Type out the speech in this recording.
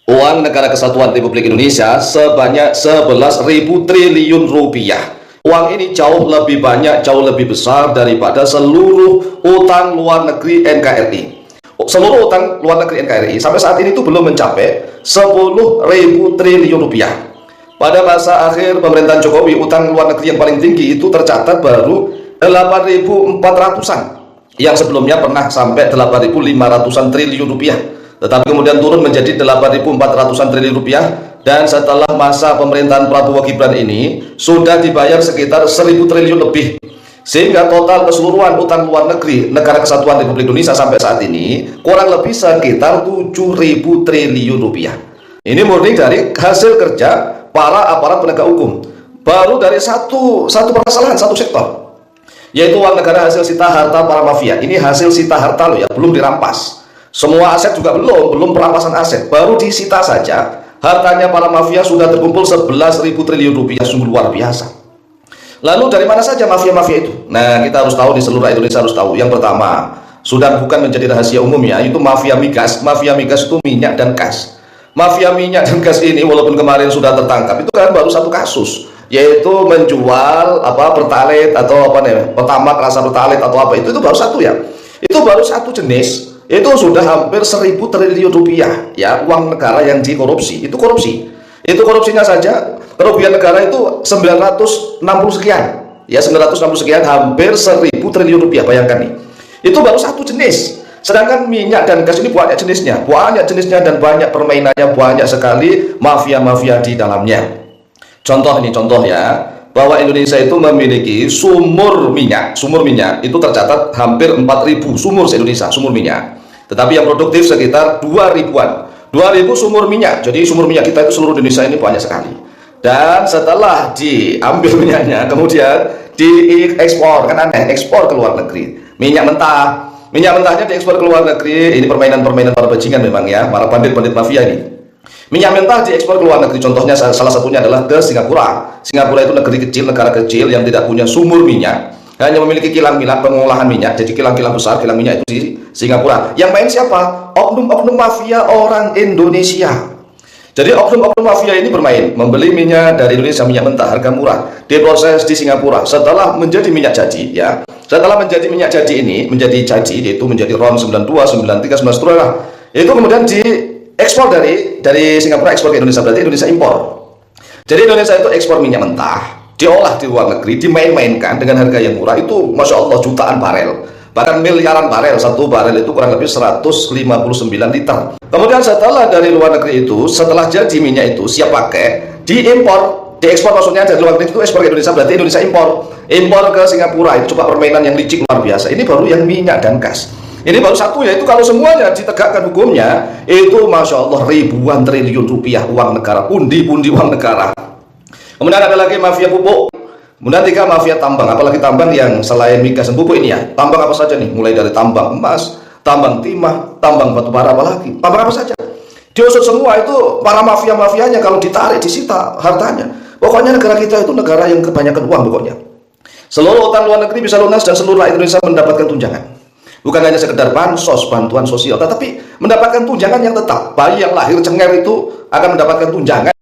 Uang Negara Kesatuan Republik Indonesia sebanyak 11.000 triliun rupiah. Uang ini jauh lebih banyak, jauh lebih besar daripada seluruh utang luar negeri NKRI. Seluruh utang luar negeri NKRI sampai saat ini itu belum mencapai 10.000 triliun rupiah. Pada masa akhir pemerintahan Jokowi, utang luar negeri yang paling tinggi itu tercatat baru 8.400-an, yang sebelumnya pernah sampai 8.500-an triliun rupiah, tetapi kemudian turun menjadi 8.400-an triliun rupiah. Dan setelah masa pemerintahan Prabowo Gibran ini sudah dibayar sekitar 1.000 triliun lebih, sehingga total keseluruhan utang luar negeri Negara Kesatuan Republik Indonesia sampai saat ini kurang lebih sekitar 7.000 triliun rupiah. Ini murni dari hasil kerja para aparat penegak hukum, baru dari satu permasalahan, satu sektor, yaitu uang negara hasil sita harta para mafia. Ini hasil sita harta loh ya, belum dirampas. Semua aset juga belum perampasan aset, baru disita saja. Hartanya para mafia sudah terkumpul 11.000 triliun rupiah, sungguh luar biasa. Lalu dari mana saja mafia-mafia itu? Nah, kita harus tahu, di seluruh Indonesia harus tahu. Yang pertama, sudah bukan menjadi rahasia umum ya, itu mafia migas. Mafia migas itu minyak dan gas. Mafia minyak dan gas ini walaupun kemarin sudah tertangkap, itu kan baru satu kasus, yaitu menjual pertalite atau pertamax rasa pertalite atau apa itu baru satu ya. Itu baru satu jenis. Itu sudah hampir 1.000 triliun rupiah ya, uang negara yang dikorupsi. Itu korupsi. Itu korupsinya saja kerugian negara itu 960 sekian ya, 960 sekian, hampir 1.000 triliun rupiah. Bayangkan nih, itu baru satu jenis. Sedangkan minyak dan gas ini banyak jenisnya dan banyak permainannya, banyak sekali mafia-mafia di dalamnya. Contoh ya, bahwa Indonesia itu memiliki sumur minyak itu tercatat hampir 4.000 sumur se-Indonesia, sumur minyak. Tetapi yang produktif sekitar 2.000-an, 2.000 sumur minyak. Jadi sumur minyak kita itu seluruh Indonesia ini banyak sekali. Dan setelah diambil minyaknya, kemudian diekspor, kan aneh, ekspor ke luar negeri. Minyak mentahnya diekspor ke luar negeri. Ini permainan para bajingan memang ya, para bandit-bandit mafia ini. Minyak mentah diekspor ke luar negeri, contohnya salah satunya adalah ke Singapura. Singapura itu negara kecil yang tidak punya sumur minyak, hanya memiliki kilang pengolahan minyak. Jadi kilang-kilang besar, kilang minyak itu di Singapura. Yang main siapa? Oknum-oknum mafia orang Indonesia. Jadi oknum-oknum mafia ini bermain, membeli minyak dari Indonesia, minyak mentah harga murah, diproses di Singapura. Setelah menjadi minyak jadi ya, setelah menjadi minyak jadi ini, yaitu menjadi RON 92, 93, 90 lah. Itu kemudian diekspor dari Singapura, ekspor ke Indonesia, berarti Indonesia impor. Jadi Indonesia itu ekspor minyak mentah, diolah di luar negeri, dimain-mainkan dengan harga yang murah. Itu Masya Allah jutaan barel, bahkan miliaran barel. Satu barel itu kurang lebih 159 liter. Kemudian setelah dari luar negeri itu, setelah jadi minyak itu siap pakai, diekspor maksudnya dari luar negeri itu ekspor ke Indonesia, berarti Indonesia impor ke Singapura. Itu coba permainan yang licik luar biasa. Ini baru yang minyak dan gas. Ini baru satu ya. Itu kalau semuanya ditegakkan hukumnya, itu Masya Allah ribuan triliun rupiah uang negara, pundi-pundi uang negara. Kemudian ada lagi mafia pupuk. Kemudian tiga, mafia tambang. Apalagi tambang yang selain migas dan pupuk ini ya. Tambang apa saja nih? Mulai dari tambang emas, tambang timah, tambang batu bara, apalagi tambang apa saja. Diusut semua itu para mafia-mafianya, kalau ditarik disita hartanya. Pokoknya negara kita itu negara yang kebanyakan uang pokoknya. Seluruh utang luar negeri bisa lunas dan seluruh rakyat Indonesia mendapatkan tunjangan. Bukan hanya sekedar bansos, bantuan sosial, tetapi mendapatkan tunjangan yang tetap. Bayi yang lahir cengar itu akan mendapatkan tunjangan